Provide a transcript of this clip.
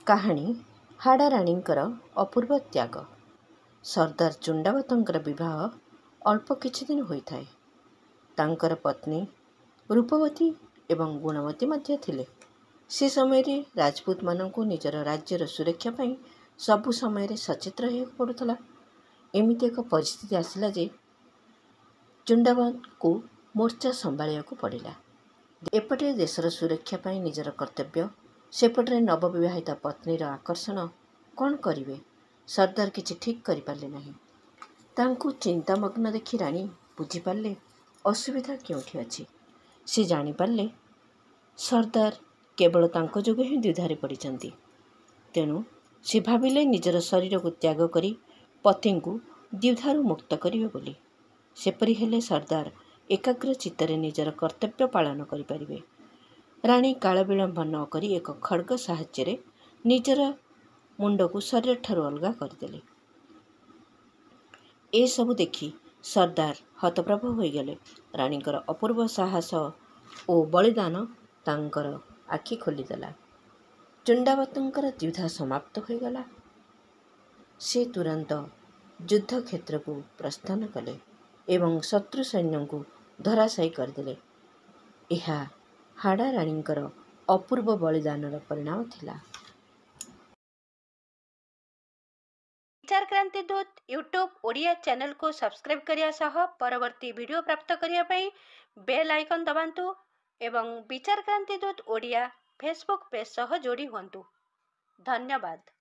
କାହାଣୀ ହାଡ଼ାରାଣୀଙ୍କର ଅପୂର୍ବ ତ୍ୟାଗ। ସର୍ଦ୍ଦାର ଚୁଣ୍ଡାବତଙ୍କର ବିବାହ ଅଳ୍ପ କିଛି ଦିନ ହୋଇଥାଏ। ତାଙ୍କର ପତ୍ନୀ ରୂପବତୀ ଏବଂ ଗୁଣବତୀ ମଧ୍ୟ ଥିଲେ। ସେ ସମୟରେ ରାଜପୁତମାନଙ୍କୁ ନିଜର ରାଜ୍ୟର ସୁରକ୍ଷା ପାଇଁ ସବୁ ସମୟରେ ସଚେତ ରହିବାକୁ ପଡ଼ୁଥିଲା। ଏମିତି ଏକ ପରିସ୍ଥିତି ଆସିଲା ଯେ ଚୁଣ୍ଡାବତଙ୍କୁ ମୋର୍ଚ୍ଚା ସମ୍ଭାଳିବାକୁ ପଡ଼ିଲା। ଏପଟେ ଦେଶର ସୁରକ୍ଷା ପାଇଁ ନିଜର କର୍ତ୍ତବ୍ୟ, ସେପଟରେ ନବବିବାହିତା ପତ୍ନୀର ଆକର୍ଷଣ। କ'ଣ କରିବେ? ସର୍ଦ୍ଦାର କିଛି ଠିକ୍ କରିପାରିଲେ ନାହିଁ। ତାଙ୍କୁ ଚିନ୍ତାମଗ୍ନ ଦେଖି ରାଣୀ ବୁଝିପାରିଲେ ଅସୁବିଧା କେଉଁଠି ଅଛି। ସେ ଜାଣିପାରିଲେ ସର୍ଦ୍ଦାର କେବଳ ତାଙ୍କ ଯୋଗୁଁ ହିଁ ଦ୍ୱିଧାରେ ପଡ଼ିଛନ୍ତି। ତେଣୁ ସେ ଭାବିଲେ ନିଜର ଶରୀରକୁ ତ୍ୟାଗ କରି ପତିଙ୍କୁ ଦ୍ୱିଧାରୁ ମୁକ୍ତ କରିବେ ବୋଲି। ସେପରି ହେଲେ ସର୍ଦ୍ଦାର ଏକାଗ୍ର ଚିତ୍ତରେ ନିଜର କର୍ତ୍ତବ୍ୟ ପାଳନ କରିପାରିବେ। ରାଣୀ କାଳ ବିଳମ୍ବ ନ କରି ଏକ ଖଡ଼୍ଗ ସାହାଯ୍ୟରେ ନିଜର ମୁଣ୍ଡକୁ ଶରୀରଠାରୁ ଅଲଗା କରିଦେଲେ। ଏସବୁ ଦେଖି ସର୍ଦ୍ଦାର ହତପ୍ରଭ ହୋଇଗଲେ। ରାଣୀଙ୍କର ଅପୂର୍ବ ସାହସ ଓ ବଳିଦାନ ତାଙ୍କର ଆଖି ଖୋଲିଦେଲା। ଚୁଣ୍ଡାବତଙ୍କର ଦ୍ୱିଧା ସମାପ୍ତ ହୋଇଗଲା। ସେ ତୁରନ୍ତ ଯୁଦ୍ଧକ୍ଷେତ୍ରକୁ ପ୍ରସ୍ଥାନ କଲେ ଏବଂ ଶତ୍ରୁ ସୈନ୍ୟଙ୍କୁ ଧରାଶାୟୀ କରିଦେଲେ। ଏହା ହାଡ଼ାରାଣୀଙ୍କର ଅପୂର୍ବ ବଳିଦାନର ପରିଣାମ ଥିଲା। ବିଚାରକ୍ରାନ୍ତି ଦୂତ ୟୁଟ୍ୟୁବ୍ ଓଡ଼ିଆ ଚ୍ୟାନେଲକୁ ସବସ୍କ୍ରାଇବ୍ କରିବା ସହ ପରବର୍ତ୍ତୀ ଭିଡ଼ିଓ ପ୍ରାପ୍ତ କରିବା ପାଇଁ ବେଲ୍ ଆଇକନ୍ ଦବାନ୍ତୁ ଏବଂ ବିଚାରକ୍ରାନ୍ତି ଦୂତ ଓଡ଼ିଆ ଫେସବୁକ୍ ପେଜ୍ ସହ ଯୋଡ଼ି ହୁଅନ୍ତୁ। ଧନ୍ୟବାଦ।